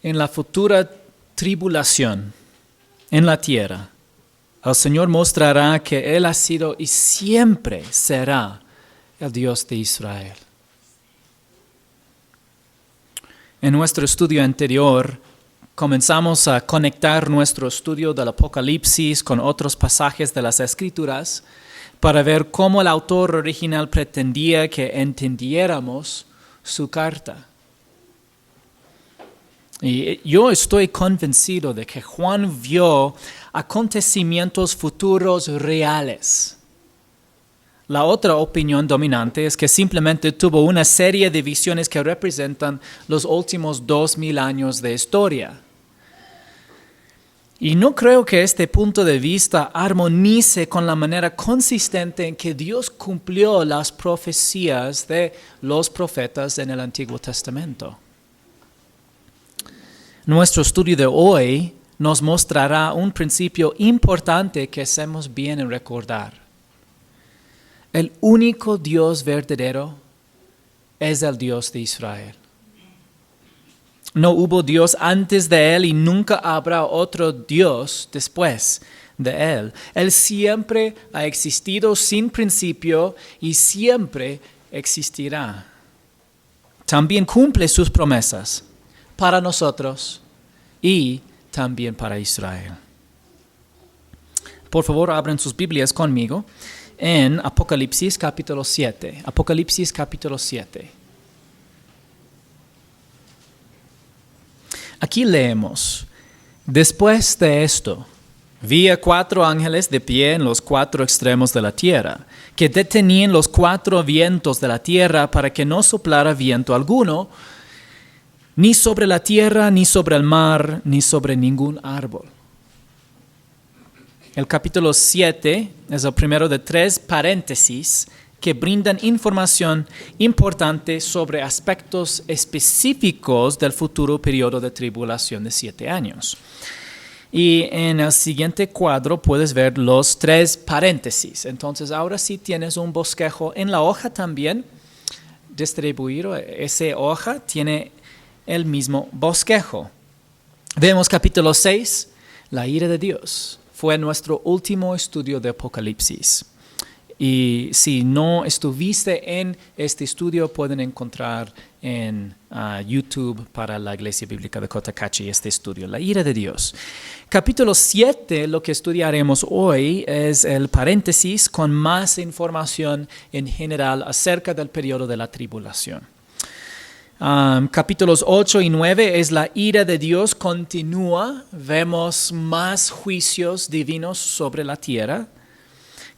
en la futura tribulación en la tierra, el Señor mostrará que Él ha sido y siempre será el Dios de Israel. En nuestro estudio anterior, comenzamos a conectar nuestro estudio del Apocalipsis con otros pasajes de las Escrituras para ver cómo el autor original pretendía que entendiéramos su carta. Y yo estoy convencido de que Juan vio acontecimientos futuros reales. La otra opinión dominante es que simplemente tuvo una serie de visiones que representan los últimos 2000 años de historia. Y no creo que este punto de vista armonice con la manera consistente en que Dios cumplió las profecías de los profetas en el Antiguo Testamento. Nuestro estudio de hoy nos mostrará un principio importante que hacemos bien en recordar. El único Dios verdadero es el Dios de Israel. No hubo Dios antes de Él y nunca habrá otro Dios después de Él. Él siempre ha existido sin principio y siempre existirá. También cumple sus promesas para nosotros y también para Israel. Por favor, abran sus Biblias conmigo en Apocalipsis capítulo 7. Apocalipsis capítulo 7. Aquí leemos: después de esto, vi a 4 ángeles de pie en los 4 extremos de la tierra, que detenían los 4 vientos de la tierra para que no soplara viento alguno, ni sobre la tierra, ni sobre el mar, ni sobre ningún árbol. El capítulo 7 es el primero de 3 paréntesis que brindan información importante sobre aspectos específicos del futuro periodo de tribulación de 7 años. Y en el siguiente cuadro puedes ver los 3 paréntesis. Entonces ahora sí tienes un bosquejo en la hoja también distribuido. Esa hoja tiene el mismo bosquejo. Vemos capítulo 6, la ira de Dios. Fue nuestro último estudio de Apocalipsis. Y si no estuviste en este estudio, pueden encontrar en YouTube para la Iglesia Bíblica de Cotacachi este estudio, la ira de Dios. Capítulo 7, lo que estudiaremos hoy es el paréntesis con más información en general acerca del periodo de la tribulación. Capítulos 8 y 9 es la ira de Dios continúa. Vemos más juicios divinos sobre la tierra.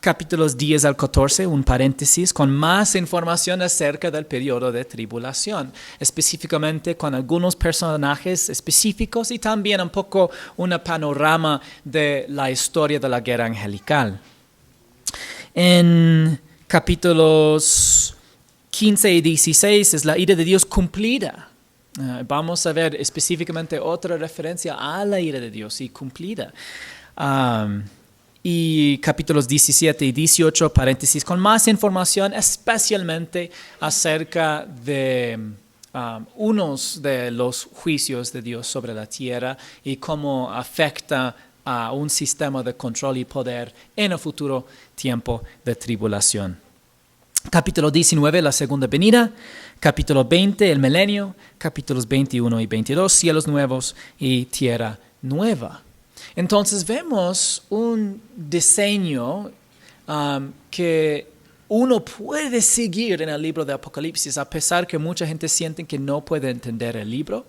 Capítulos 10 al 14, un paréntesis con más información acerca del periodo de tribulación, específicamente con algunos personajes específicos y también un poco un panorama de la historia de la guerra angelical. En capítulos 15 y 16 es la ira de Dios cumplida. Vamos a ver específicamente otra referencia a la ira de Dios y cumplida. Y capítulos 17 y 18, paréntesis, con más información especialmente acerca de unos de los juicios de Dios sobre la tierra y cómo afecta a un sistema de control y poder en el futuro tiempo de tribulación. Capítulo 19, la segunda venida. Capítulo 20, el milenio. Capítulos 21 y 22, cielos nuevos y tierra nueva. Entonces vemos un diseño que uno puede seguir en el libro de Apocalipsis, a pesar que mucha gente siente que no puede entender el libro.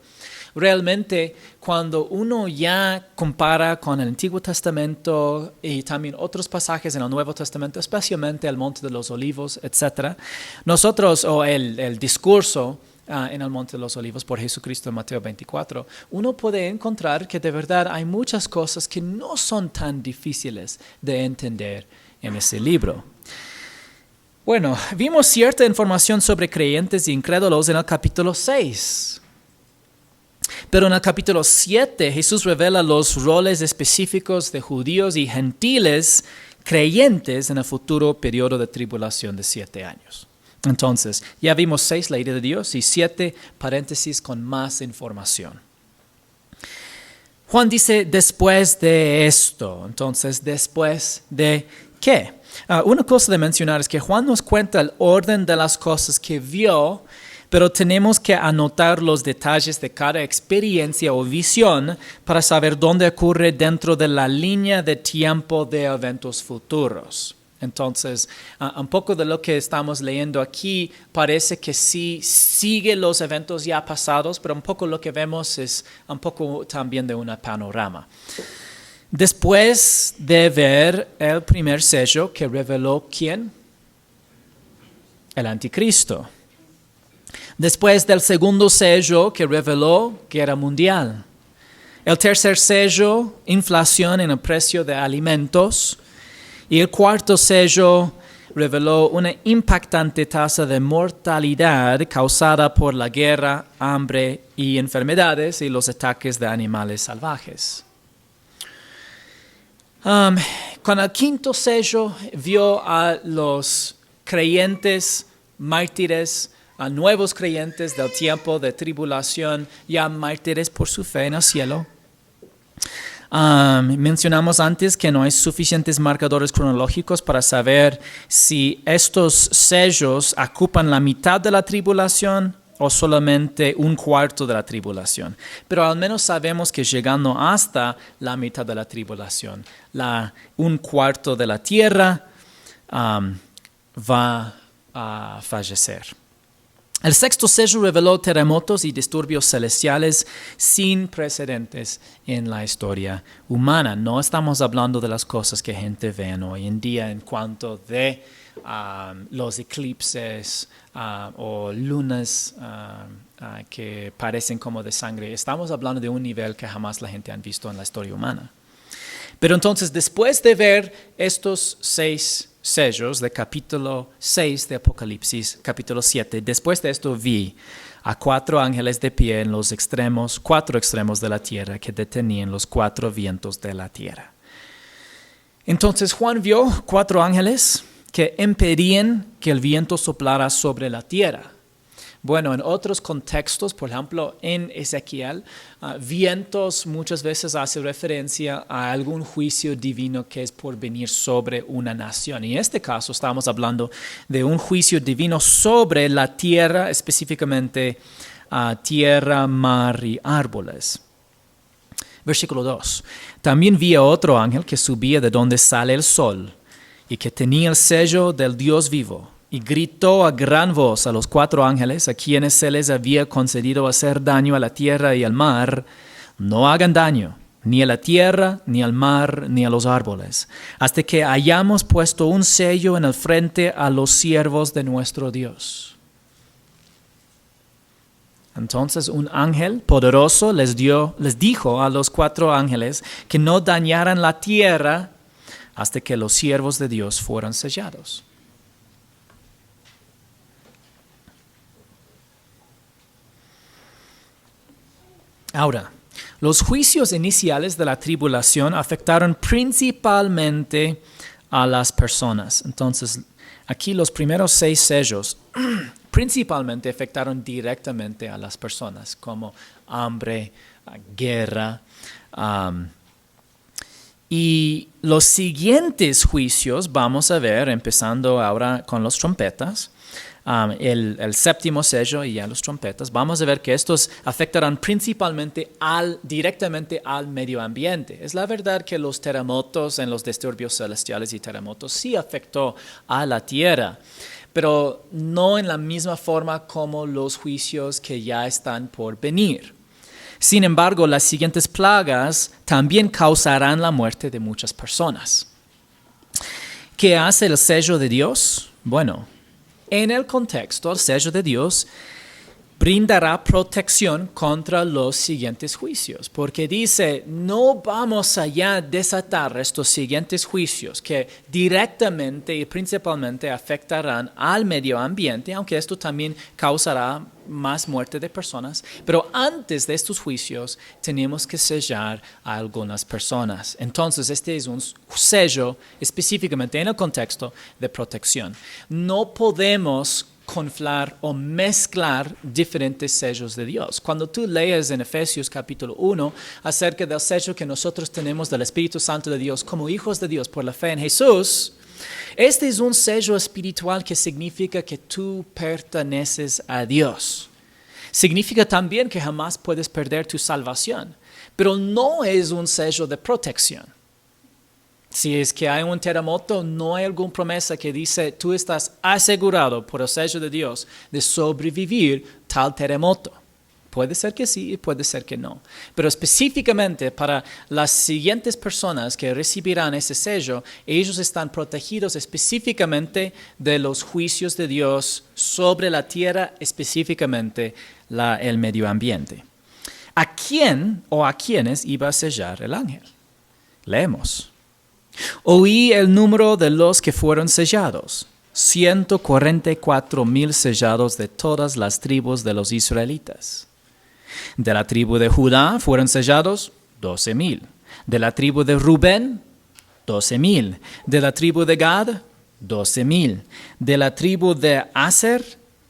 Realmente, cuando uno ya compara con el Antiguo Testamento y también otros pasajes en el Nuevo Testamento, especialmente el Monte de los Olivos, etc., nosotros, o el discurso en el Monte de los Olivos por Jesucristo en Mateo 24, uno puede encontrar que de verdad hay muchas cosas que no son tan difíciles de entender en ese libro. Bueno, vimos cierta información sobre creyentes e incrédulos en el capítulo 6. Pero en el capítulo 7 Jesús revela los roles específicos de judíos y gentiles creyentes en el futuro periodo de tribulación de 7 años. Entonces, ya vimos 6, la ira de Dios, y 7, paréntesis con más información. Juan dice después de esto. Entonces, ¿después de qué? Una cosa de mencionar es que Juan nos cuenta el orden de las cosas que vio, pero tenemos que anotar los detalles de cada experiencia o visión para saber dónde ocurre dentro de la línea de tiempo de eventos futuros. Entonces, un poco de lo que estamos leyendo aquí parece que sí sigue los eventos ya pasados, pero un poco lo que vemos es un poco también de un panorama. Después de ver el primer sello que reveló ¿quién? El anticristo. Después del segundo sello que reveló guerra mundial. El tercer sello, inflación en el precio de alimentos. Y el cuarto sello reveló una impactante tasa de mortalidad causada por la guerra, hambre y enfermedades y los ataques de animales salvajes. Con el quinto sello vio a los creyentes mártires, a nuevos creyentes del tiempo de tribulación, ya mártires por su fe en el cielo. Mencionamos antes que no hay suficientes marcadores cronológicos para saber si estos sellos ocupan la mitad de la tribulación o solamente un cuarto de la tribulación. Pero al menos sabemos que llegando hasta la mitad de la tribulación, un cuarto de la tierra va a fallecer. El sexto sello reveló terremotos y disturbios celestiales sin precedentes en la historia humana. No estamos hablando de las cosas que gente ve hoy en día en cuanto de los eclipses o lunas que parecen como de sangre. Estamos hablando de un nivel que jamás la gente ha visto en la historia humana. Pero entonces, después de ver estos 6 sellos de capítulo 6 de Apocalipsis, capítulo 7, después de esto vi a 4 ángeles de pie en los 4 extremos de la tierra que detenían los 4 vientos de la tierra. Entonces Juan vio 4 ángeles que impedían que el viento soplara sobre la tierra. Bueno, en otros contextos, por ejemplo, en Ezequiel, vientos muchas veces hace referencia a algún juicio divino que es por venir sobre una nación. Y en este caso estamos hablando de un juicio divino sobre la tierra, específicamente tierra, mar y árboles. Versículo 2. También vi a otro ángel que subía de donde sale el sol y que tenía el sello del Dios vivo. Y gritó a gran voz a los 4 ángeles a quienes se les había concedido hacer daño a la tierra y al mar: no hagan daño, ni a la tierra, ni al mar, ni a los árboles, hasta que hayamos puesto un sello en el frente a los siervos de nuestro Dios. Entonces un ángel poderoso les dijo a los 4 ángeles que no dañaran la tierra hasta que los siervos de Dios fueran sellados. Ahora, los juicios iniciales de la tribulación afectaron principalmente a las personas. Entonces, aquí los primeros 6 sellos principalmente afectaron directamente a las personas, como hambre, guerra. Y los siguientes juicios vamos a ver, empezando ahora con los trompetas. El séptimo sello y ya los trompetas, vamos a ver que estos afectarán principalmente directamente al medio ambiente. Es la verdad que los terremotos en los disturbios celestiales y terremotos sí afectó a la tierra, pero no en la misma forma como los juicios que ya están por venir. Sin embargo, las siguientes plagas también causarán la muerte de muchas personas. ¿Qué hace el sello de Dios? Bueno, en el contexto, el sello de Dios brindará protección contra los siguientes juicios, porque dice, no vamos allá a desatar estos siguientes juicios que directamente y principalmente afectarán al medio ambiente, aunque esto también causará más muerte de personas, pero antes de estos juicios tenemos que sellar a algunas personas. Entonces este es un sello específicamente en el contexto de protección. No podemos conflar o mezclar diferentes sellos de Dios. Cuando tú lees en Efesios capítulo 1 acerca del sello que nosotros tenemos del Espíritu Santo de Dios como hijos de Dios por la fe en Jesús, este es un sello espiritual que significa que tú perteneces a Dios. Significa también que jamás puedes perder tu salvación, pero no es un sello de protección. Si es que hay un terremoto, no hay alguna promesa que dice tú estás asegurado por el sello de Dios de sobrevivir tal terremoto. Puede ser que sí y puede ser que no. Pero específicamente para las siguientes personas que recibirán ese sello, ellos están protegidos específicamente de los juicios de Dios sobre la tierra, específicamente el medio ambiente. ¿A quién o a quiénes iba a sellar el ángel? Leemos. Oí el número de los que fueron sellados, 144,000 sellados de todas las tribus de los israelitas. De la tribu de Judá fueron sellados 12,000. De la tribu de Rubén, 12,000. De la tribu de Gad, 12,000. De la tribu de Aser,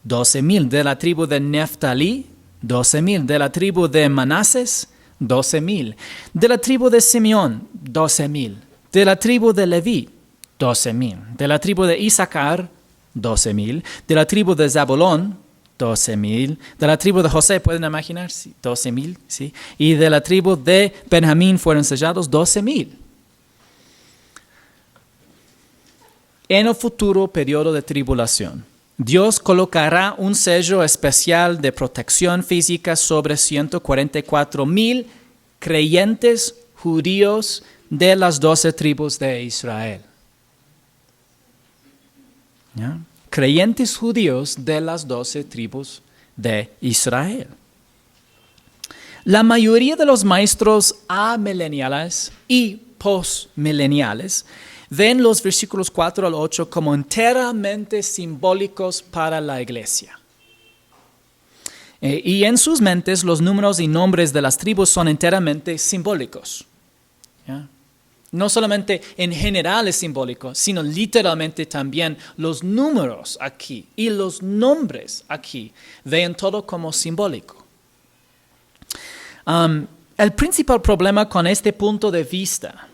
12,000. De la tribu de Neftalí, 12,000. De la tribu de Manases, 12,000. De la tribu de Simeón, 12,000. De la tribu de Leví, 12,000. De la tribu de Isaacar, 12,000. De la tribu de Zabulón, 12,000. De la tribu de José, ¿pueden imaginar? Sí, 12,000, ¿sí? Y de la tribu de Benjamín fueron sellados 12,000. En el futuro periodo de tribulación, Dios colocará un sello especial de protección física sobre 144,000 creyentes judíos de las 12 tribus de Israel. ¿Ya? Creyentes judíos de las 12 tribus de Israel. La mayoría de los maestros amileniales y postmileniales ven los versículos 4 al 8 como enteramente simbólicos para la iglesia. Y en sus mentes los números y nombres de las tribus son enteramente simbólicos. ¿Ya? No solamente en general es simbólico, sino literalmente también los números aquí y los nombres aquí ven todo como simbólico. El principal problema con este punto de vista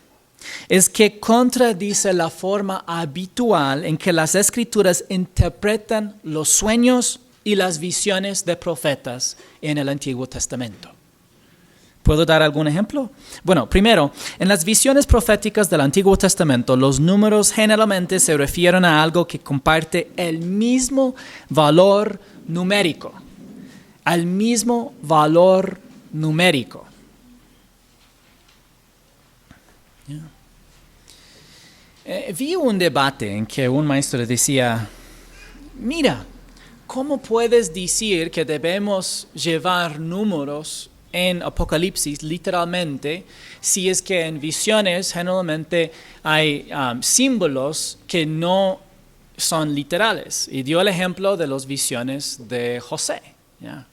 es que contradice la forma habitual en que las Escrituras interpretan los sueños y las visiones de profetas en el Antiguo Testamento. ¿Puedo dar algún ejemplo? Bueno, primero, en las visiones proféticas del Antiguo Testamento, los números generalmente se refieren a algo que comparte el mismo valor numérico. Al mismo valor numérico. Vi un debate en que un maestro decía, mira, ¿cómo puedes decir que debemos llevar números en Apocalipsis literalmente si es que en visiones generalmente hay símbolos que no son literales? Y dio el ejemplo de las visiones de José. ¿Ya?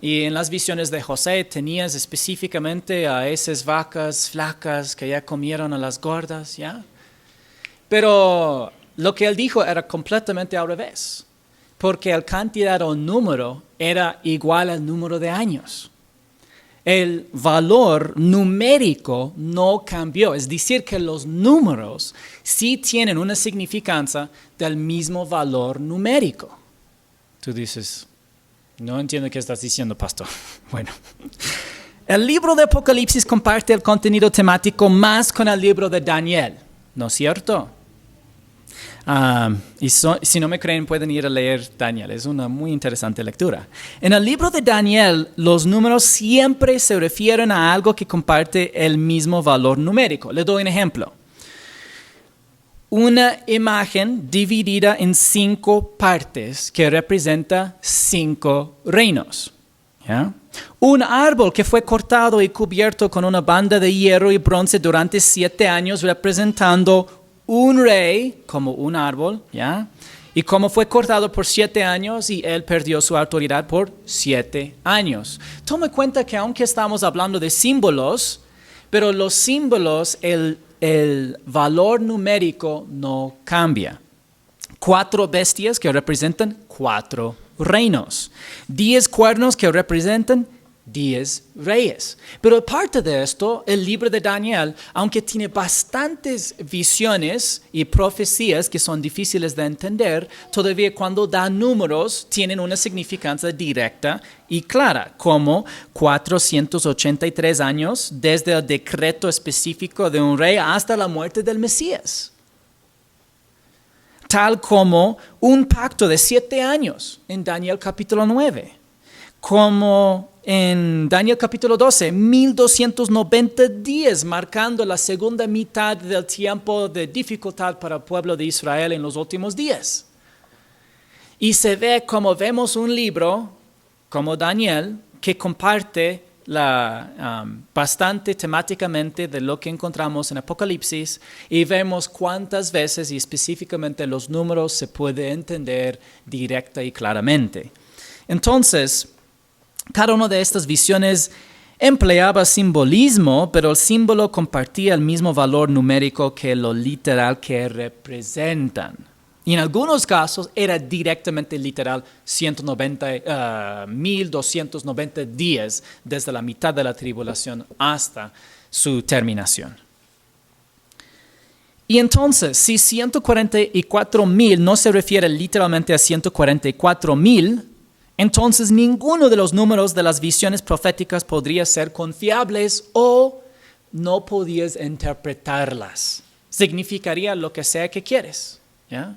Y en las visiones de José tenías específicamente a esas vacas flacas que ya comieron a las gordas, ¿ya? Pero lo que él dijo era completamente al revés, porque el cantidad o número era igual al número de años. El valor numérico no cambió, es decir, que los números sí tienen una significancia del mismo valor numérico. Tú dices, no entiendo qué estás diciendo, pastor. Bueno, el libro de Apocalipsis comparte el contenido temático más con el libro de Daniel, ¿no es cierto? Si no me creen, pueden ir a leer Daniel. Es una muy interesante lectura. En el libro de Daniel, los números siempre se refieren a algo que comparte el mismo valor numérico. Le doy un ejemplo. Una imagen dividida en 5 partes que representa 5 reinos. ¿Ya? Un árbol que fue cortado y cubierto con una banda de hierro y bronce durante 7 años, representando un rey como un árbol, ¿ya? Y como fue cortado por 7 años y él perdió su autoridad por 7 años. Tome cuenta que aunque estamos hablando de símbolos, pero los símbolos, el valor numérico no cambia. 4 bestias que representan 4 reinos, 10 cuernos que representan 10 reyes. Pero aparte de esto, el libro de Daniel, aunque tiene bastantes visiones y profecías que son difíciles de entender, todavía cuando da números tienen una significancia directa y clara, como 483 años desde el decreto específico de un rey hasta la muerte del Mesías. Tal como un pacto de 7 años en Daniel capítulo 9, como en Daniel capítulo 12, 1290 días marcando la segunda mitad del tiempo de dificultad para el pueblo de Israel en los últimos días. Y se ve como vemos un libro como Daniel que comparte bastante temáticamente de lo que encontramos en Apocalipsis y vemos cuántas veces y específicamente los números se puede entender directa y claramente. Entonces, cada una de estas visiones empleaba simbolismo, pero el símbolo compartía el mismo valor numérico que lo literal que representan. Y en algunos casos era directamente literal 1290 días desde la mitad de la tribulación hasta su terminación. Y entonces, si 144,000 no se refiere literalmente a 144,000, entonces ninguno de los números de las visiones proféticas podría ser confiables o no podías interpretarlas. Significaría lo que sea que quieres, ¿ya?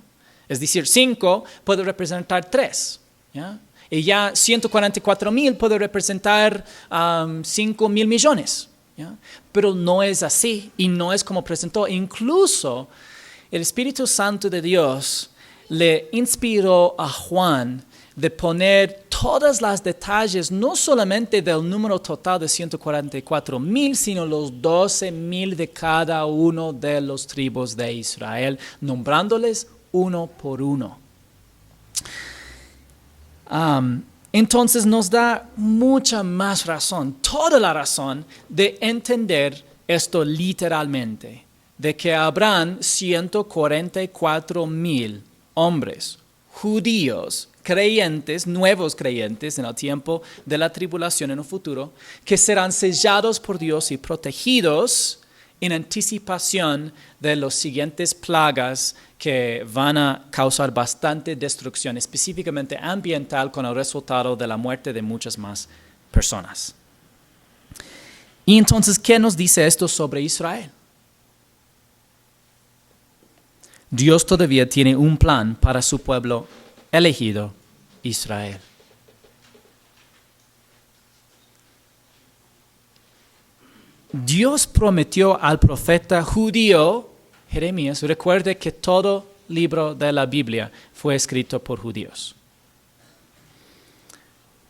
Es decir, 5 puede representar 3, ¿ya? Y ya 144,000 puede representar 5,000 millones, ¿ya? Pero no es así y no es como presentó. Incluso el Espíritu Santo de Dios le inspiró a Juan de poner todos los detalles, no solamente del número total de 144,000, sino los 12,000 de cada uno de los tribus de Israel, nombrándoles uno por uno. Entonces nos da mucha más razón, toda la razón de entender esto literalmente, de que habrán 144,000 hombres judíos, creyentes, nuevos creyentes en el tiempo de la tribulación en el futuro, que serán sellados por Dios y protegidos en anticipación de las siguientes plagas que van a causar bastante destrucción, específicamente ambiental, con el resultado de la muerte de muchas más personas. Y entonces, ¿qué nos dice esto sobre Israel? Dios todavía tiene un plan para su pueblo elegido, Israel. Dios prometió al profeta judío Jeremías, recuerde que todo libro de la Biblia fue escrito por judíos.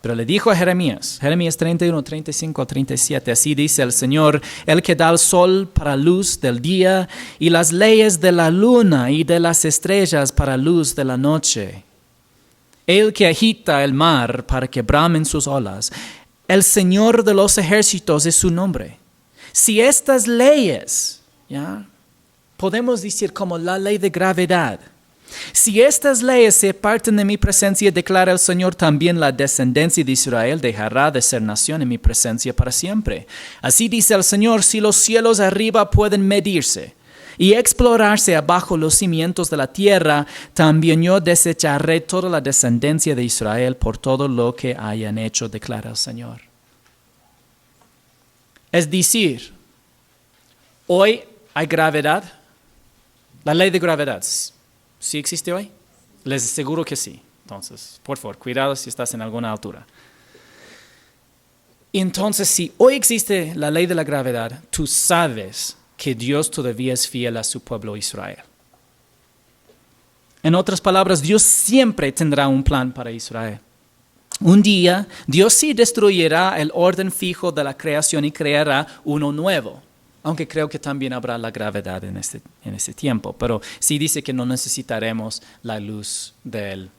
Pero le dijo a Jeremías 31, 35, 37, así dice el Señor, el que da el sol para luz del día y las leyes de la luna y de las estrellas para luz de la noche. El que agita el mar para que bramen sus olas. El Señor de los ejércitos es su nombre. Si estas leyes, ¿ya? Podemos decir como la ley de gravedad. Si estas leyes se apartan de mi presencia, declara el Señor, también la descendencia de Israel dejará de ser nación en mi presencia para siempre. Así dice el Señor, si los cielos arriba pueden medirse y explorarse abajo los cimientos de la tierra, también yo desecharé toda la descendencia de Israel por todo lo que hayan hecho, declara el Señor. Es decir, hoy hay gravedad. La ley de gravedad, ¿sí existe hoy? Les aseguro que sí. Entonces, por favor, cuidado si estás en alguna altura. Entonces, si hoy existe la ley de la gravedad, tú sabes que Dios todavía es fiel a su pueblo Israel. En otras palabras, Dios siempre tendrá un plan para Israel. Un día, Dios sí destruirá el orden fijo de la creación y creará uno nuevo. Aunque creo que también habrá la gravedad en este tiempo. Pero sí dice que no necesitaremos la luz del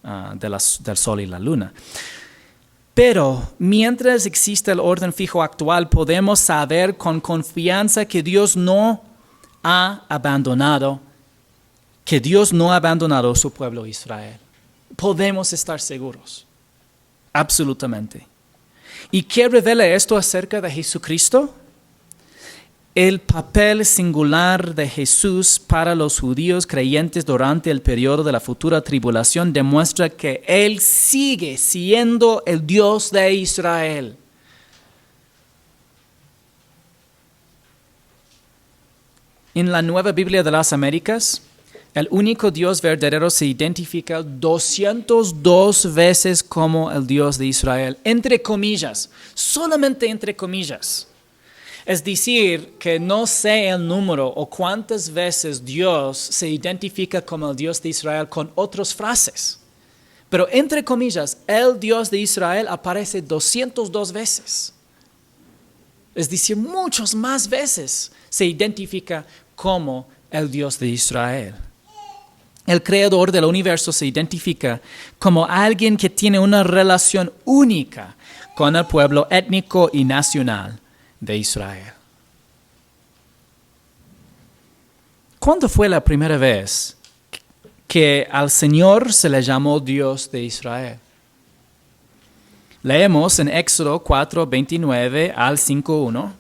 sol y la luna. Pero mientras existe el orden fijo actual, podemos saber con confianza que Dios no ha abandonado, que Dios no ha abandonado a su pueblo Israel. Podemos estar seguros, absolutamente. ¿Y qué revela esto acerca de Jesucristo? El papel singular de Jesús para los judíos creyentes durante el periodo de la futura tribulación demuestra que Él sigue siendo el Dios de Israel. En la Nueva Biblia de las Américas, el único Dios verdadero se identifica 202 veces como el Dios de Israel, entre comillas, solamente entre comillas. Es decir, que no sé el número o cuántas veces Dios se identifica como el Dios de Israel con otras frases. Pero entre comillas, el Dios de Israel aparece 202 veces. Es decir, muchas más veces se identifica como el Dios de Israel. El creador del universo se identifica como alguien que tiene una relación única con el pueblo étnico y nacional de Israel. ¿Cuándo fue la primera vez que al Señor se le llamó Dios de Israel? Leemos en Éxodo 4, 29 al 5:1.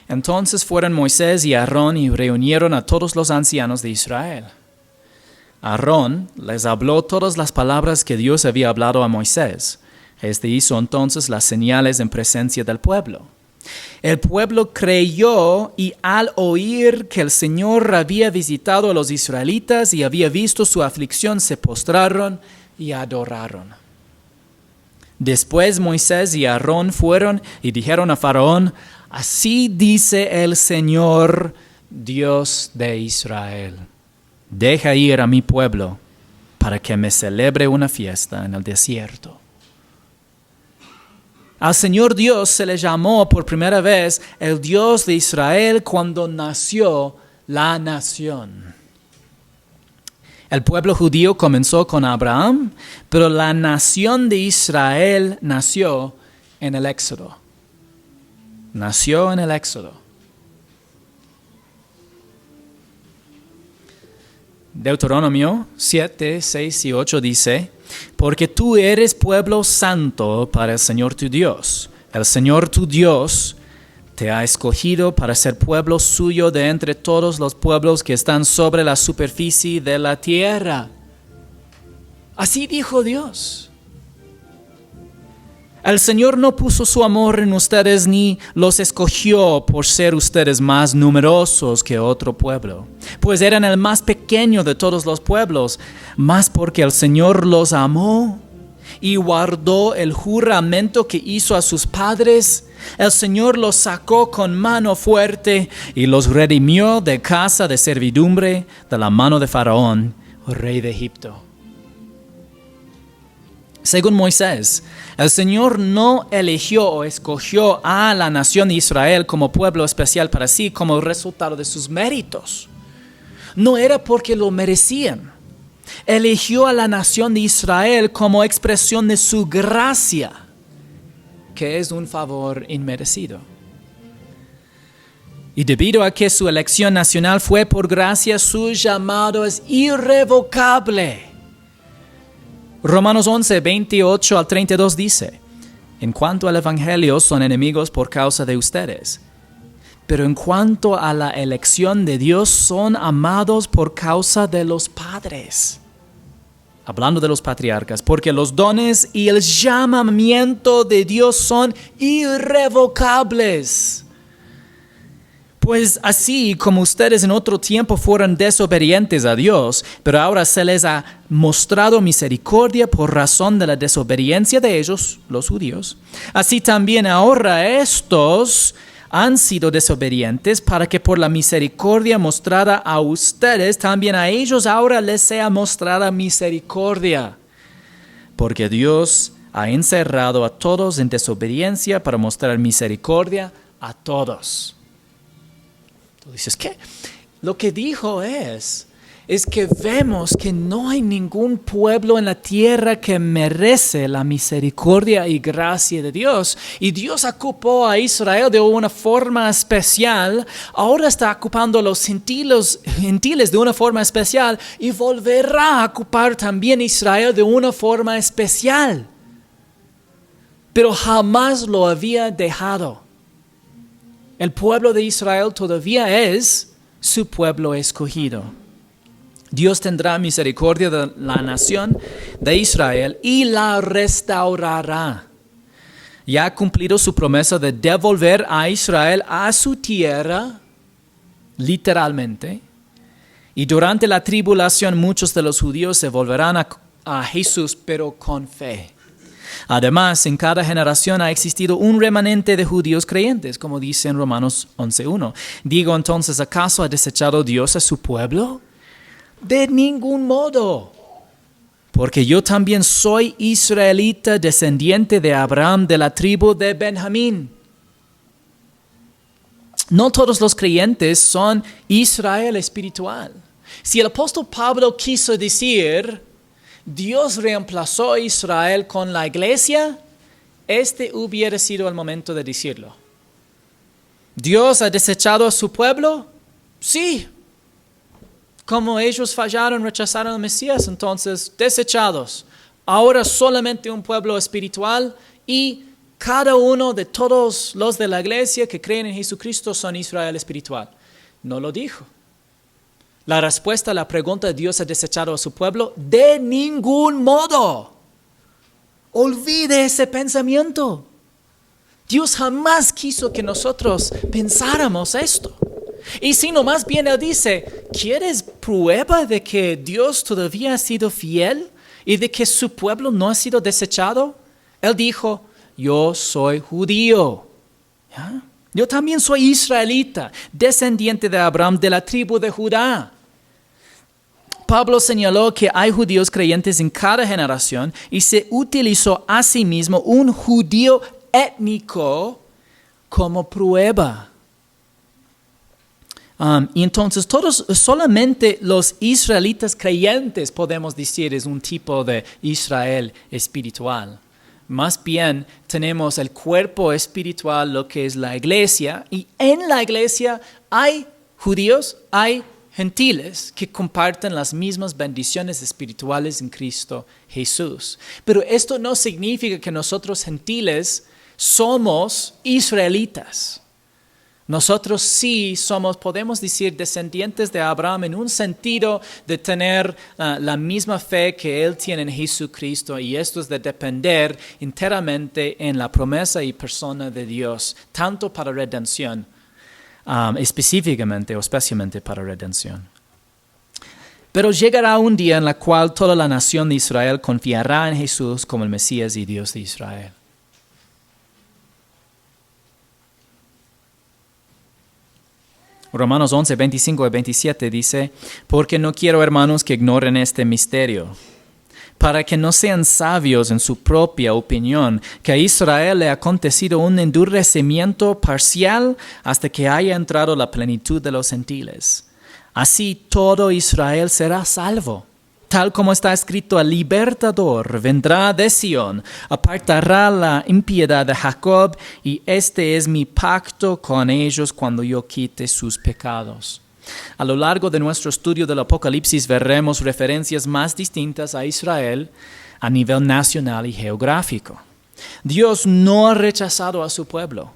Entonces fueron Moisés y Aarón y reunieron a todos los ancianos de Israel. Aarón les habló todas las palabras que Dios había hablado a Moisés. Este hizo entonces las señales en presencia del pueblo. El pueblo creyó y al oír que el Señor había visitado a los israelitas y había visto su aflicción, se postraron y adoraron. Después Moisés y Aarón fueron y dijeron a Faraón: así dice el Señor, Dios de Israel: deja ir a mi pueblo para que me celebre una fiesta en el desierto. Al Señor Dios se le llamó por primera vez el Dios de Israel cuando nació la nación. El pueblo judío comenzó con Abraham, pero la nación de Israel nació en el Éxodo. Nació en el Éxodo. Deuteronomio 7, 6 y 8 dice: porque tú eres pueblo santo para el Señor tu Dios. El Señor tu Dios te ha escogido para ser pueblo suyo de entre todos los pueblos que están sobre la superficie de la tierra. Así dijo Dios. El Señor no puso su amor en ustedes ni los escogió por ser ustedes más numerosos que otro pueblo, pues eran el más pequeño de todos los pueblos, mas porque el Señor los amó y guardó el juramento que hizo a sus padres, el Señor los sacó con mano fuerte y los redimió de casa de servidumbre de la mano de Faraón, rey de Egipto. Según Moisés, el Señor no eligió o escogió a la nación de Israel como pueblo especial para sí como resultado de sus méritos. No era porque lo merecían. Eligió a la nación de Israel como expresión de su gracia, que es un favor inmerecido. Y debido a que su elección nacional fue por gracia, su llamado es irrevocable. Romanos 11, 28 al 32 dice: en cuanto al evangelio son enemigos por causa de ustedes, pero en cuanto a la elección de Dios son amados por causa de los padres. Hablando de los patriarcas, porque los dones y el llamamiento de Dios son irrevocables. Pues así como ustedes en otro tiempo fueron desobedientes a Dios, pero ahora se les ha mostrado misericordia por razón de la desobediencia de ellos, los judíos, así también ahora estos han sido desobedientes para que por la misericordia mostrada a ustedes, también a ellos ahora les sea mostrada misericordia. Porque Dios ha encerrado a todos en desobediencia para mostrar misericordia a todos. Tú dices, ¿qué? Lo que dijo es es que vemos que no hay ningún pueblo en la tierra que merece la misericordia y gracia de Dios. Y Dios ocupó a Israel de una forma especial, ahora está ocupando a los gentiles de una forma especial y volverá a ocupar también a Israel de una forma especial. Pero jamás lo había dejado. El pueblo de Israel todavía es su pueblo escogido. Dios tendrá misericordia de la nación de Israel y la restaurará. Ya ha cumplido su promesa de devolver a Israel a su tierra, literalmente. Y durante la tribulación muchos de los judíos se volverán a Jesús, pero con fe. Además, en cada generación ha existido un remanente de judíos creyentes, como dice en Romanos 11:1. Digo entonces, ¿acaso ha desechado Dios a su pueblo? De ningún modo. Porque yo también soy israelita, descendiente de Abraham, de la tribu de Benjamín. No todos los creyentes son Israel espiritual. Si el apóstol Pablo quiso decir, Dios reemplazó a Israel con la iglesia, este hubiera sido el momento de decirlo. ¿Dios ha desechado a su pueblo? Sí. Como ellos fallaron, rechazaron al Mesías, entonces desechados. Ahora solamente un pueblo espiritual y cada uno de todos los de la iglesia que creen en Jesucristo son Israel espiritual. No lo dijo. La respuesta a la pregunta, ¿Dios ha desechado a su pueblo? De ningún modo. Olvide ese pensamiento. Dios jamás quiso que nosotros pensáramos esto. Y sino más bien Él dice, ¿quieres prueba de que Dios todavía ha sido fiel y de que su pueblo no ha sido desechado? Él dijo, yo soy judío. ¿Ya? Yo también soy israelita, descendiente de Abraham, de la tribu de Judá. Pablo señaló que hay judíos creyentes en cada generación y se utilizó a sí mismo un judío étnico como prueba. Y entonces solamente los israelitas creyentes podemos decir es un tipo de Israel espiritual. Más bien tenemos el cuerpo espiritual, lo que es la iglesia, y en la iglesia hay judíos, hay gentiles que comparten las mismas bendiciones espirituales en Cristo Jesús. Pero esto no significa que nosotros gentiles somos israelitas. Nosotros sí podemos decir, descendientes de Abraham en un sentido de tener la misma fe que Él tiene en Jesucristo, y esto es de depender enteramente en la promesa y persona de Dios, tanto para redención, específicamente o especialmente para redención. Pero llegará un día en el cual toda la nación de Israel confiará en Jesús como el Mesías y Dios de Israel. Romanos 11, 25 y 27 dice, porque no quiero, hermanos, que ignoren este misterio, para que no sean sabios en su propia opinión, que a Israel le ha acontecido un endurecimiento parcial hasta que haya entrado la plenitud de los gentiles. Así todo Israel será salvo. Tal como está escrito, el libertador vendrá de Sión, apartará la impiedad de Jacob, y este es mi pacto con ellos cuando yo quite sus pecados. A lo largo de nuestro estudio del Apocalipsis veremos referencias más distintas a Israel a nivel nacional y geográfico. Dios no ha rechazado a su pueblo.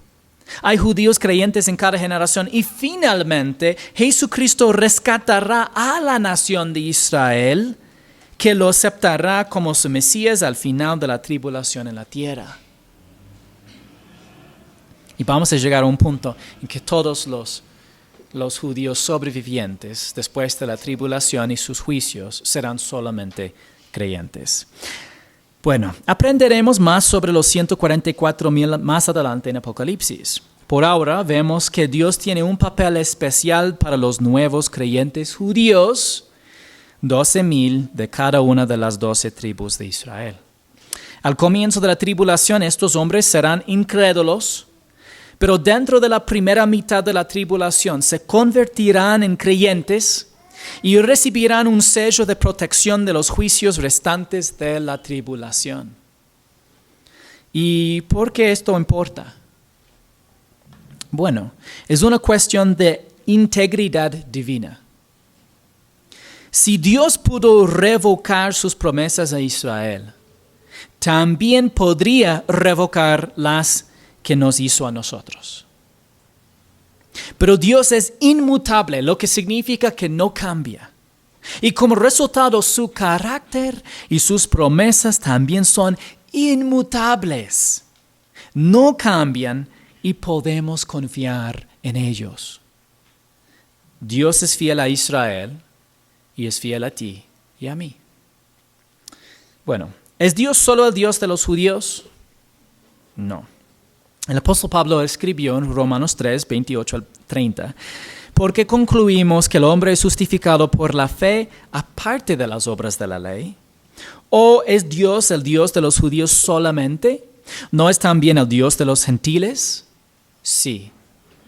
Hay judíos creyentes en cada generación y finalmente Jesucristo rescatará a la nación de Israel, que lo aceptará como su Mesías al final de la tribulación en la tierra. Y vamos a llegar a un punto en que todos los judíos sobrevivientes después de la tribulación y sus juicios serán solamente creyentes. Bueno, aprenderemos más sobre los 144,000 más adelante en Apocalipsis. Por ahora vemos que Dios tiene un papel especial para los nuevos creyentes judíos, 12,000 de cada una de las 12 tribus de Israel. Al comienzo de la tribulación, estos hombres serán incrédulos, pero dentro de la primera mitad de la tribulación se convertirán en creyentes y recibirán un sello de protección de los juicios restantes de la tribulación. ¿Y por qué esto importa? Bueno, es una cuestión de integridad divina. Si Dios pudo revocar sus promesas a Israel, también podría revocar las que nos hizo a nosotros. Pero Dios es inmutable, lo que significa que no cambia. Y como resultado, su carácter y sus promesas también son inmutables. No cambian y podemos confiar en ellos. Dios es fiel a Israel y es fiel a ti y a mí. Bueno, ¿es Dios solo el Dios de los judíos? No. El apóstol Pablo escribió en Romanos 3, 28 al 30, porque concluimos que el hombre es justificado por la fe aparte de las obras de la ley. ¿O es Dios el Dios de los judíos solamente? ¿No es también el Dios de los gentiles? Sí,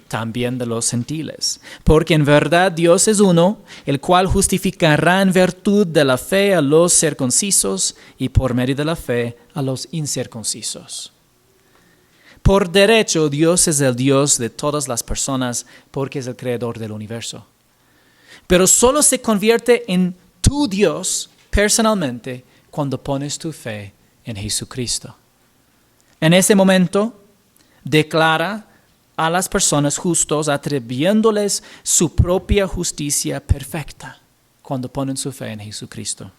también de los gentiles. Porque en verdad Dios es uno, el cual justificará en virtud de la fe a los circuncisos y por medio de la fe a los incircuncisos. Por derecho, Dios es el Dios de todas las personas porque es el creador del universo. Pero solo se convierte en tu Dios personalmente cuando pones tu fe en Jesucristo. En ese momento, declara a las personas justos atribuyéndoles su propia justicia perfecta cuando ponen su fe en Jesucristo.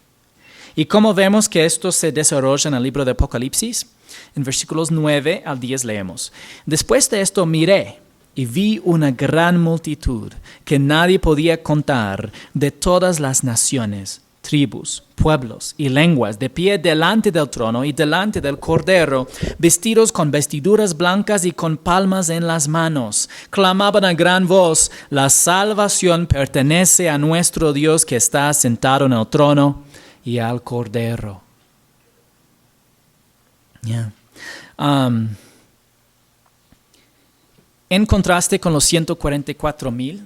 ¿Y cómo vemos que esto se desarrolla en el libro de Apocalipsis? En versículos 9 al 10 leemos: Después de esto miré y vi una gran multitud que nadie podía contar de todas las naciones, tribus, pueblos y lenguas, de pie delante del trono y delante del Cordero, vestidos con vestiduras blancas y con palmas en las manos. Clamaban a gran voz: la salvación pertenece a nuestro Dios que está sentado en el trono y al Cordero. En contraste con los 144,000,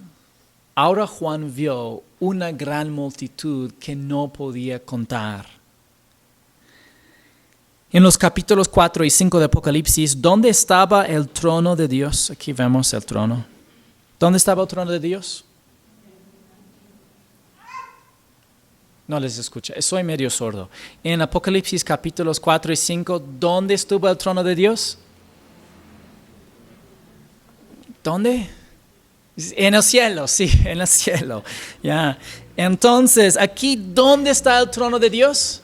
ahora Juan vio una gran multitud que no podía contar. En los capítulos 4 y 5 de Apocalipsis, ¿dónde estaba el trono de Dios? Aquí vemos el trono. ¿Dónde estaba el trono de Dios? No les escucho, soy medio sordo. En Apocalipsis capítulos 4 y 5, ¿dónde estuvo el trono de Dios? ¿Dónde? En el cielo, sí, en el cielo. Ya. Entonces, aquí, ¿dónde está el trono de Dios?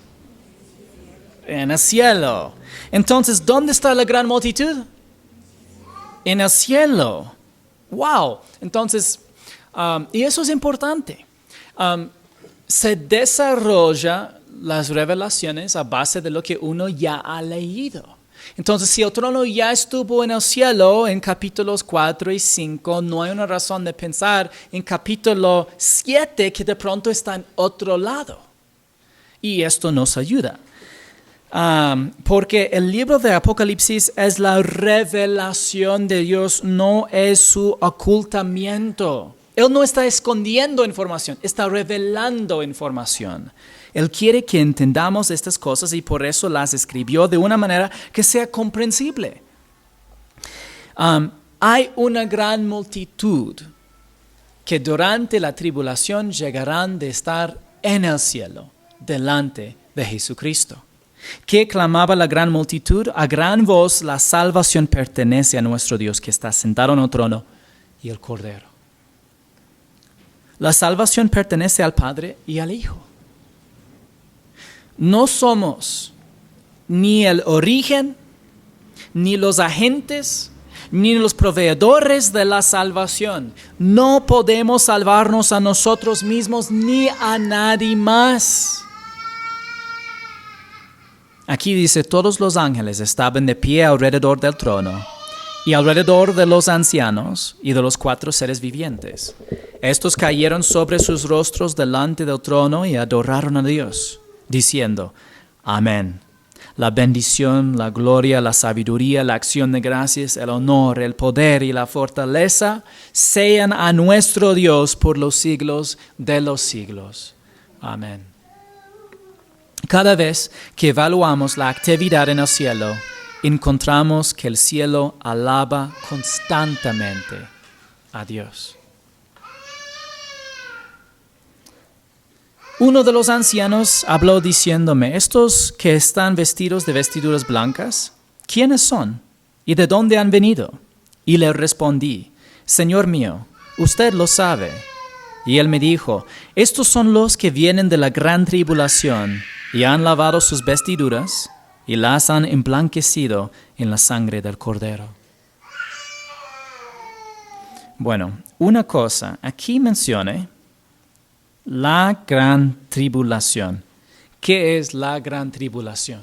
En el cielo. Entonces, ¿dónde está la gran multitud? En el cielo. Wow. Entonces, y eso es importante. Se desarrolla las revelaciones a base de lo que uno ya ha leído. Entonces, si el trono ya estuvo en el cielo en capítulos 4 y 5, no hay una razón de pensar en capítulo 7 que de pronto está en otro lado. Y esto nos ayuda. Porque el libro de Apocalipsis es la revelación de Dios, no es su ocultamiento. Él no está escondiendo información, está revelando información. Él quiere que entendamos estas cosas y por eso las escribió de una manera que sea comprensible. Hay una gran multitud que durante la tribulación llegarán de estar en el cielo, delante de Jesucristo. ¿Qué clamaba la gran multitud? A gran voz: la salvación pertenece a nuestro Dios que está sentado en el trono y el Cordero. La salvación pertenece al Padre y al Hijo. No somos ni el origen, ni los agentes, ni los proveedores de la salvación. No podemos salvarnos a nosotros mismos ni a nadie más. Aquí dice: todos los ángeles estaban de pie alrededor del trono y alrededor de los ancianos y de los 4 seres vivientes. Estos cayeron sobre sus rostros delante del trono y adoraron a Dios, diciendo: Amén. la bendición, la gloria, la sabiduría, la acción de gracias, el honor, el poder y la fortaleza sean a nuestro Dios por los siglos de los siglos. Amén. Cada vez que evaluamos la actividad en el cielo, encontramos que el cielo alaba constantemente a Dios. Uno de los ancianos habló diciéndome, estos que están vestidos de vestiduras blancas, ¿quiénes son? ¿Y de dónde han venido? Y le respondí, Señor mío, usted lo sabe. Y él me dijo, estos son los que vienen de la gran tribulación y han lavado sus vestiduras y las han emblanquecido en la sangre del Cordero. Bueno, una cosa, aquí mencioné la gran tribulación. ¿Qué es la gran tribulación?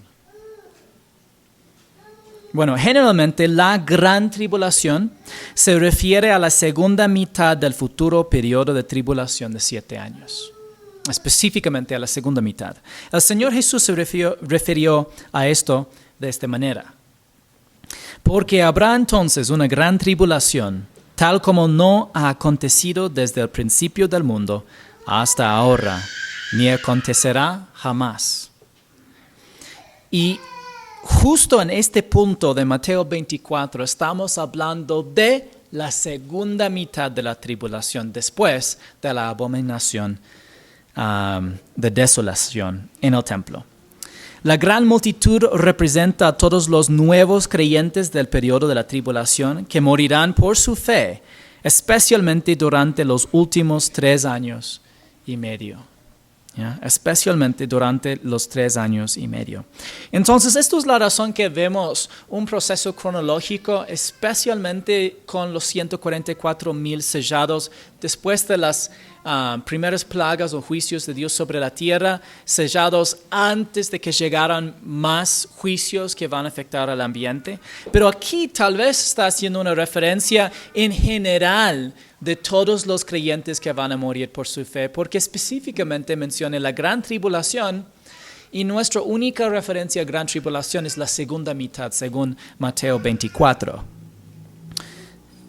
Bueno, generalmente la gran tribulación se refiere a la segunda mitad del futuro periodo de tribulación de 7 años. Específicamente a la segunda mitad. El Señor Jesús se refirió a esto de esta manera. Porque habrá entonces una gran tribulación, tal como no ha acontecido desde el principio del mundo hasta ahora, ni acontecerá jamás. Y justo en este punto de Mateo 24 estamos hablando de la segunda mitad de la tribulación, después de la abominación de desolación en el templo. La gran multitud representa a todos los nuevos creyentes del periodo de la tribulación que morirán por su fe, especialmente durante los últimos 3 años y medio. Especialmente durante los 3 años y medio. Entonces, esto es la razón que vemos un proceso cronológico, especialmente con los 144,000 sellados después de las primeras plagas o juicios de Dios sobre la tierra, sellados antes de que llegaran más juicios que van a afectar al ambiente. Pero aquí tal vez está haciendo una referencia en general de todos los creyentes que van a morir por su fe, porque específicamente menciona la gran tribulación y nuestra única referencia a gran tribulación es la segunda mitad, según Mateo 24.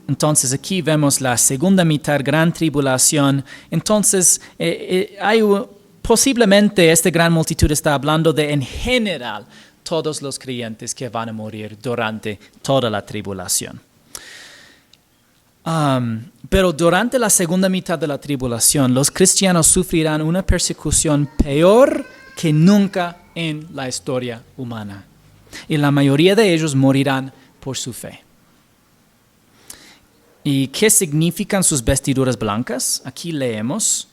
Entonces aquí vemos la segunda mitad, gran tribulación. Entonces posiblemente esta gran multitud está hablando de en general todos los creyentes que van a morir durante toda la tribulación. Pero durante la segunda mitad de la tribulación, los cristianos sufrirán una persecución peor que nunca en la historia humana. Y la mayoría de ellos morirán por su fe. ¿Y qué significan sus vestiduras blancas? Aquí leemos.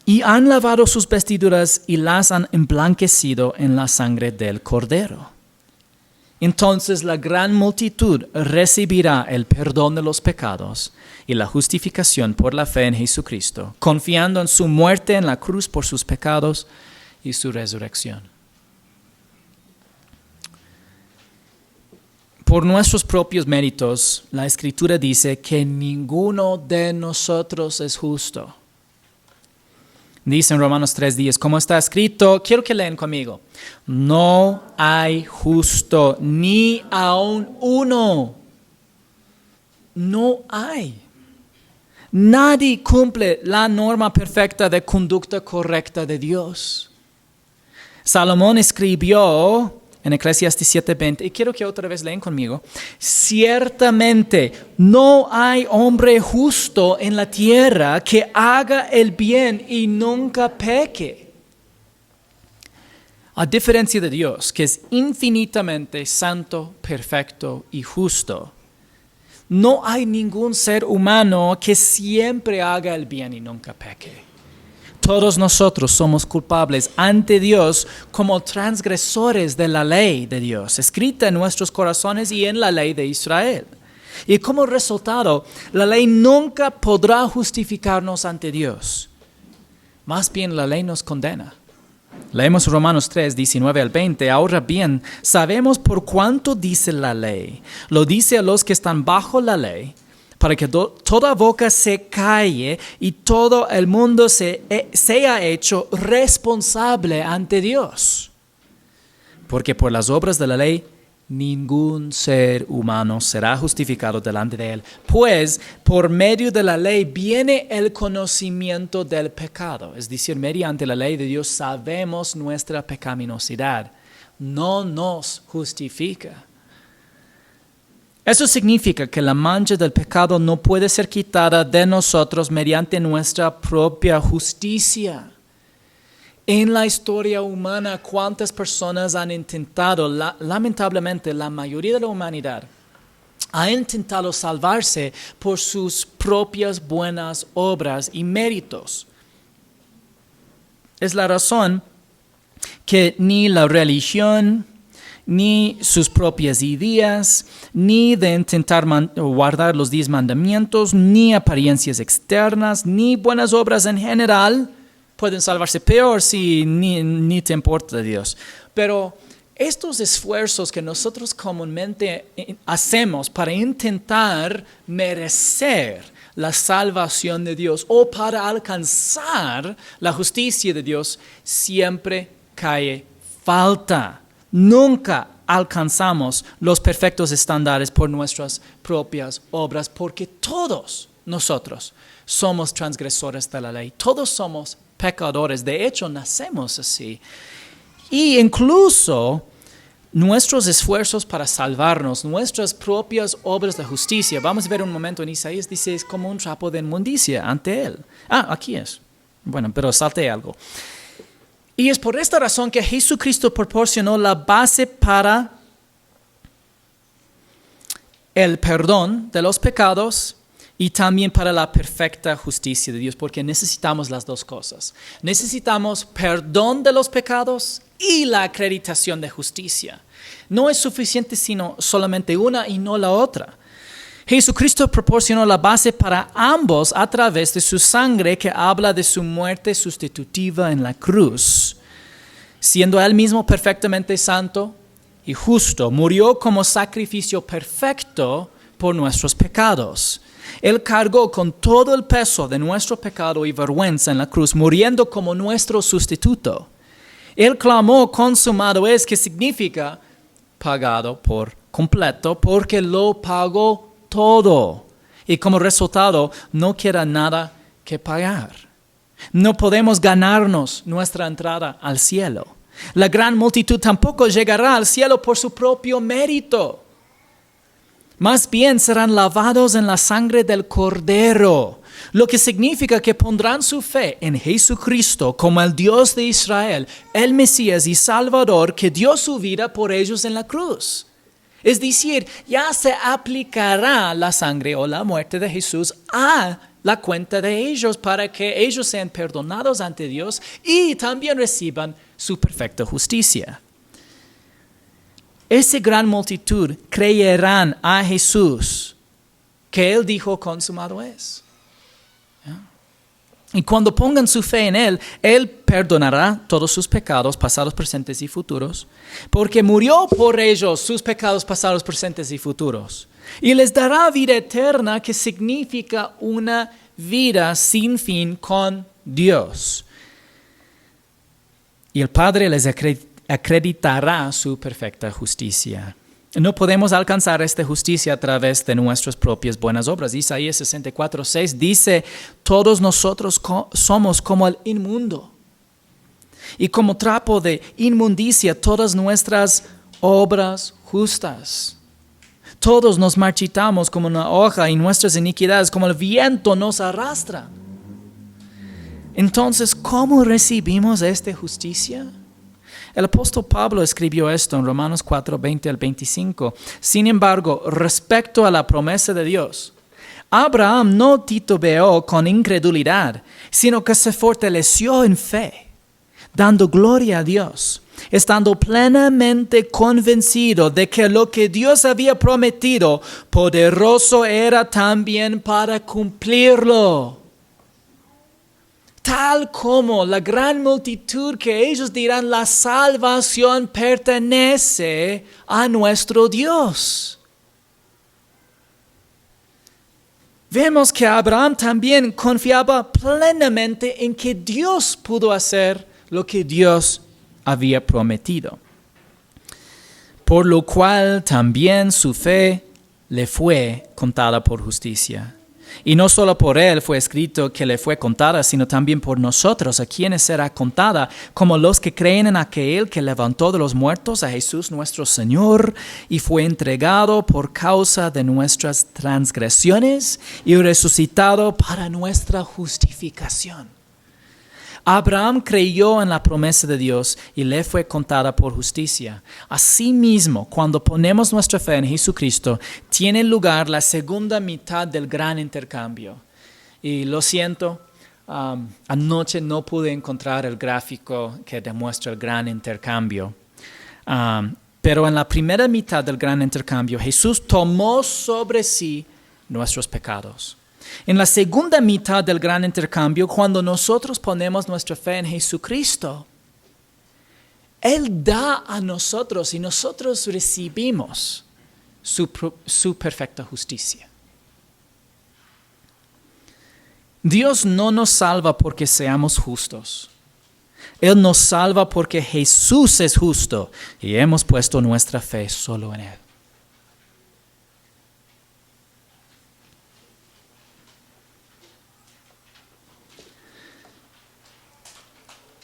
Y han lavado sus vestiduras y las han emblanquecido en la sangre del Cordero. Entonces la gran multitud recibirá el perdón de los pecados y la justificación por la fe en Jesucristo, confiando en su muerte en la cruz por sus pecados y su resurrección. Por nuestros propios méritos, la Escritura dice que ninguno de nosotros es justo. Dice en Romanos 3:10, como está escrito, quiero que lean conmigo. No hay justo ni aun uno. No hay. Nadie cumple la norma perfecta de conducta correcta de Dios. Salomón escribió en Eclesiastes 7:20, y quiero que otra vez lean conmigo. Ciertamente no hay hombre justo en la tierra que haga el bien y nunca peque. A diferencia de Dios, que es infinitamente santo, perfecto y justo, no hay ningún ser humano que siempre haga el bien y nunca peque. Todos nosotros somos culpables ante Dios como transgresores de la ley de Dios, escrita en nuestros corazones y en la ley de Israel. Y como resultado, la ley nunca podrá justificarnos ante Dios. Más bien, la ley nos condena. Leemos Romanos 3, 19 al 20. Ahora bien, sabemos por cuánto dice la ley. Lo dice a los que están bajo la ley, para que toda boca se calle y todo el mundo sea hecho responsable ante Dios. Porque por las obras de la ley ningún ser humano será justificado delante de él, pues por medio de la ley viene el conocimiento del pecado. Es decir, mediante la ley de Dios sabemos nuestra pecaminosidad. No nos justifica. Eso significa que la mancha del pecado no puede ser quitada de nosotros mediante nuestra propia justicia. En la historia humana, ¿cuántas personas han intentado? Lamentablemente, la mayoría de la humanidad ha intentado salvarse por sus propias buenas obras y méritos. Es la razón que ni la religión, ni sus propias ideas, ni de intentar guardar los 10 mandamientos, ni apariencias externas, ni buenas obras en general pueden salvarse. Peor si ni te importa Dios. Pero estos esfuerzos que nosotros comúnmente hacemos para intentar merecer la salvación de Dios o para alcanzar la justicia de Dios, siempre cae falta. Nunca alcanzamos los perfectos estándares por nuestras propias obras, porque todos nosotros somos transgresores de la ley. Todos somos pecadores. De hecho, nacemos así. Y incluso nuestros esfuerzos para salvarnos, nuestras propias obras de justicia, vamos a ver un momento en Isaías, dice, es como un trapo de inmundicia ante él. Aquí es. Bueno, pero salté algo. Y es por esta razón que Jesucristo proporcionó la base para el perdón de los pecados y también para la perfecta justicia de Dios, porque necesitamos las dos cosas. Necesitamos perdón de los pecados y la acreditación de justicia. No es suficiente sino solamente una y no la otra. Jesucristo proporcionó la base para ambos a través de su sangre que habla de su muerte sustitutiva en la cruz. Siendo Él mismo perfectamente santo y justo, murió como sacrificio perfecto por nuestros pecados. Él cargó con todo el peso de nuestro pecado y vergüenza en la cruz, muriendo como nuestro sustituto. Él clamó, consumado es, que significa pagado por completo, porque lo pagó todo. Y como resultado, no queda nada que pagar. No podemos ganarnos nuestra entrada al cielo. La gran multitud tampoco llegará al cielo por su propio mérito. Más bien serán lavados en la sangre del Cordero, lo que significa que pondrán su fe en Jesucristo como el Dios de Israel, el Mesías y Salvador que dio su vida por ellos en la cruz. Es decir, ya se aplicará la sangre o la muerte de Jesús a la cuenta de ellos para que ellos sean perdonados ante Dios y también reciban su perfecta justicia. Esa gran multitud creerán a Jesús, que Él dijo consumado es. Y cuando pongan su fe en Él, Él perdonará todos sus pecados pasados, presentes y futuros, porque murió por ellos sus pecados pasados, presentes y futuros. Y les dará vida eterna, que significa una vida sin fin con Dios. Y el Padre les acreditará su perfecta justicia. No podemos alcanzar esta justicia a través de nuestras propias buenas obras. Isaías 64:6 dice, todos nosotros somos como el inmundo. Y como trapo de inmundicia todas nuestras obras justas. Todos nos marchitamos como una hoja y nuestras iniquidades como el viento nos arrastra. Entonces, ¿cómo recibimos esta justicia? El apóstol Pablo escribió esto en Romanos 4:20 al 25. Sin embargo, respecto a la promesa de Dios, Abraham no titubeó con incredulidad, sino que se fortaleció en fe, dando gloria a Dios, estando plenamente convencido de que lo que Dios había prometido, poderoso era también para cumplirlo. Tal como la gran multitud que ellos dirán, la salvación pertenece a nuestro Dios. Vemos que Abraham también confiaba plenamente en que Dios pudo hacer lo que Dios había prometido. por lo cual también su fe le fue contada por justicia. Y no solo por él fue escrito que le fue contada, sino también por nosotros, a quienes será contada, como los que creen en aquel que levantó de los muertos a Jesús nuestro Señor, y fue entregado por causa de nuestras transgresiones y resucitado para nuestra justificación. Abraham creyó en la promesa de Dios y le fue contada por justicia. Asimismo, cuando ponemos nuestra fe en Jesucristo, tiene lugar la segunda mitad del gran intercambio. Y lo siento, anoche no pude encontrar el gráfico que demuestra el gran intercambio. Pero en la primera mitad del gran intercambio, Jesús tomó sobre sí nuestros pecados. En la segunda mitad del gran intercambio, cuando nosotros ponemos nuestra fe en Jesucristo, Él da a nosotros y nosotros recibimos su perfecta justicia. Dios no nos salva porque seamos justos. Él nos salva porque Jesús es justo y hemos puesto nuestra fe solo en Él.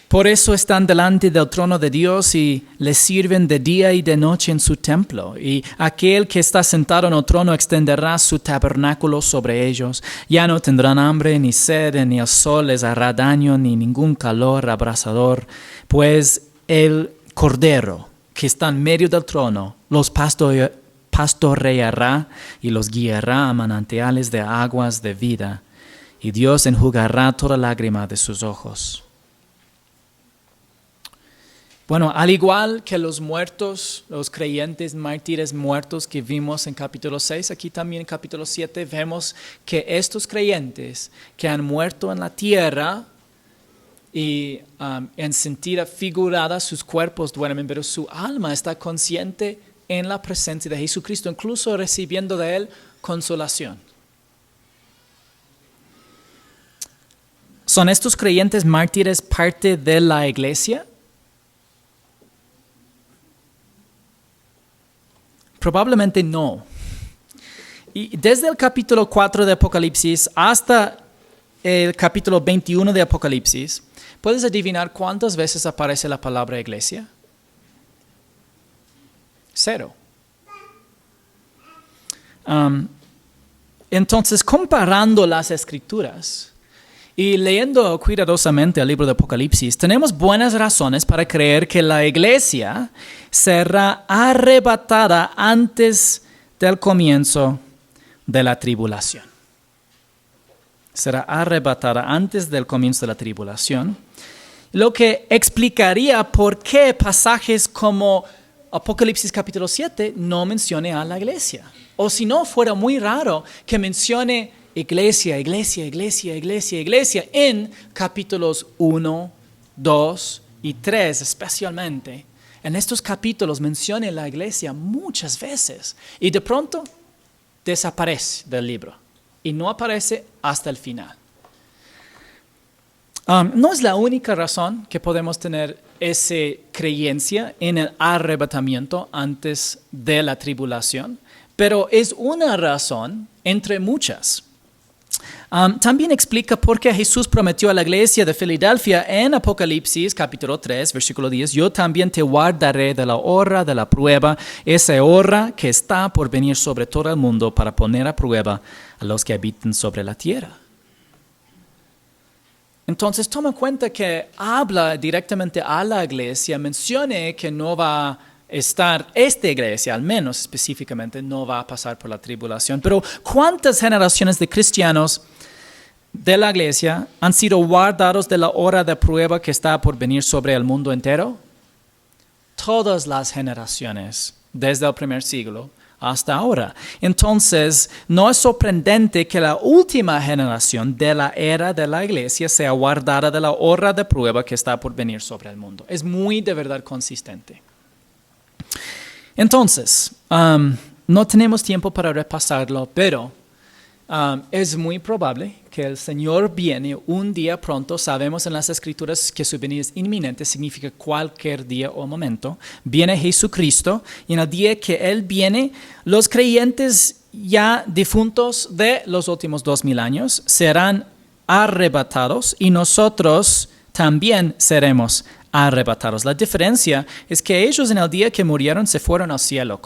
Por eso están delante del trono de Dios y le sirven de día y de noche en su templo. Y aquel que está sentado en el trono extenderá su tabernáculo sobre ellos. Ya no tendrán hambre ni sed, ni el sol les hará daño, ni ningún calor abrasador. Pues el Cordero que está en medio del trono los pastoreará y los guiará a manantiales de aguas de vida. Y Dios enjugará toda lágrima de sus ojos. Bueno, al igual que los muertos, los creyentes mártires muertos que vimos en capítulo 6, aquí también en capítulo 7 vemos que estos creyentes que han muerto en la tierra y en sentido figurada sus cuerpos duermen, pero su alma está consciente en la presencia de Jesucristo, incluso recibiendo de Él consolación. ¿Son estos creyentes mártires parte de la iglesia? Probablemente no. Y desde el capítulo 4 de Apocalipsis hasta el capítulo 21 de Apocalipsis, ¿puedes adivinar cuántas veces aparece la palabra iglesia? 0. Entonces, comparando las escrituras y leyendo cuidadosamente el libro de Apocalipsis, tenemos buenas razones para creer que la iglesia será arrebatada antes del comienzo de la tribulación. Será arrebatada antes del comienzo de la tribulación, lo que explicaría por qué pasajes como Apocalipsis capítulo 7 no mencione a la iglesia. O si no, fuera muy raro que mencione iglesia, iglesia, iglesia, iglesia, iglesia en capítulos 1, 2 y 3 especialmente. En estos capítulos menciona la iglesia muchas veces y de pronto desaparece del libro y no aparece hasta el final. No es la única razón que podemos tener esa creencia en el arrebatamiento antes de la tribulación, pero es una razón entre muchas. También explica por qué Jesús prometió a la iglesia de Filadelfia en Apocalipsis capítulo 3, versículo 10, yo también te guardaré de la hora de la prueba, esa hora que está por venir sobre todo el mundo para poner a prueba a los que habitan sobre la tierra. Entonces toma en cuenta que habla directamente a la iglesia, mencione que no va a estar, esta iglesia al menos específicamente, no va a pasar por la tribulación. Pero ¿cuántas generaciones de cristianos de la iglesia han sido guardados de la hora de prueba que está por venir sobre el mundo entero? Todas las generaciones, desde el primer siglo hasta ahora. Entonces, no es sorprendente que la última generación de la era de la iglesia sea guardada de la hora de prueba que está por venir sobre el mundo. Es muy de verdad consistente. Entonces, no tenemos tiempo para repasarlo, pero Es muy probable que el Señor viene un día pronto. Sabemos en las Escrituras que su venida es inminente, significa cualquier día o momento. Viene Jesucristo y en el día que Él viene, los creyentes ya difuntos de los últimos 2000 años serán arrebatados y nosotros también seremos arrebatados. La diferencia es que ellos en el día que murieron se fueron al cielo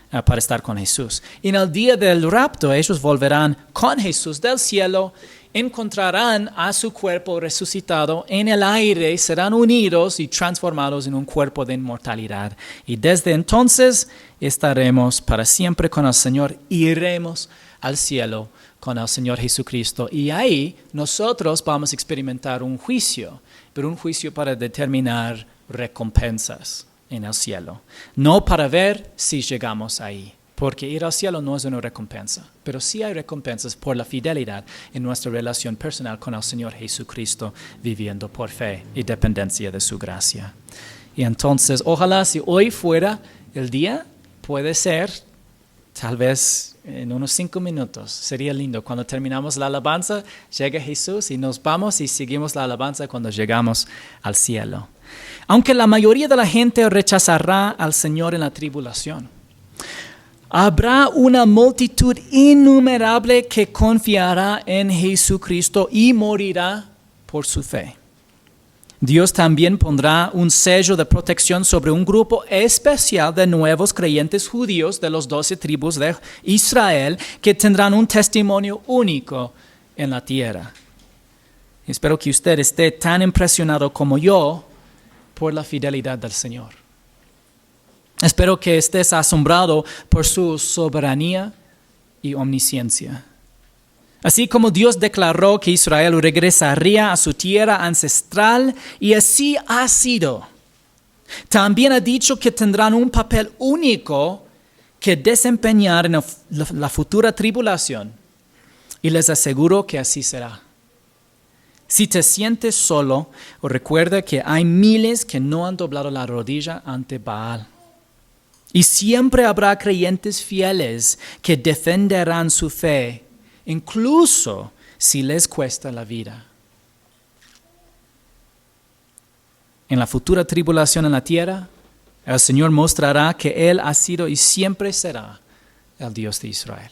para estar con Jesús. Y en el día del rapto ellos volverán con Jesús del cielo, encontrarán a su cuerpo resucitado en el aire, serán unidos y transformados en un cuerpo de inmortalidad. Y desde entonces estaremos para siempre con el Señor, iremos al cielo con el Señor Jesucristo. Y ahí nosotros vamos a experimentar un juicio, pero un juicio para determinar recompensas en el cielo, no para ver si llegamos ahí, porque ir al cielo no es una recompensa, pero sí hay recompensas por la fidelidad en nuestra relación personal con el Señor Jesucristo, viviendo por fe y dependencia de su gracia. Y entonces, ojalá si hoy fuera el día, puede ser, tal vez en unos 5 minutos, sería lindo, cuando terminamos la alabanza, llega Jesús y nos vamos y seguimos la alabanza cuando llegamos al cielo. Aunque la mayoría de la gente rechazará al Señor en la tribulación, habrá una multitud innumerable que confiará en Jesucristo y morirá por su fe. Dios también pondrá un sello de protección sobre un grupo especial de nuevos creyentes judíos de los 12 tribus de Israel que tendrán un testimonio único en la tierra. Espero que usted esté tan impresionado como yo por la fidelidad del Señor. Espero que estés asombrado por su soberanía y omnisciencia. Así como Dios declaró que Israel regresaría a su tierra ancestral, y así ha sido. También ha dicho que tendrán un papel único que desempeñar en la futura tribulación, y les aseguro que así será. Si te sientes solo, recuerda que hay miles que no han doblado la rodilla ante Baal. Y siempre habrá creyentes fieles que defenderán su fe, incluso si les cuesta la vida. En la futura tribulación en la tierra, el Señor mostrará que Él ha sido y siempre será el Dios de Israel.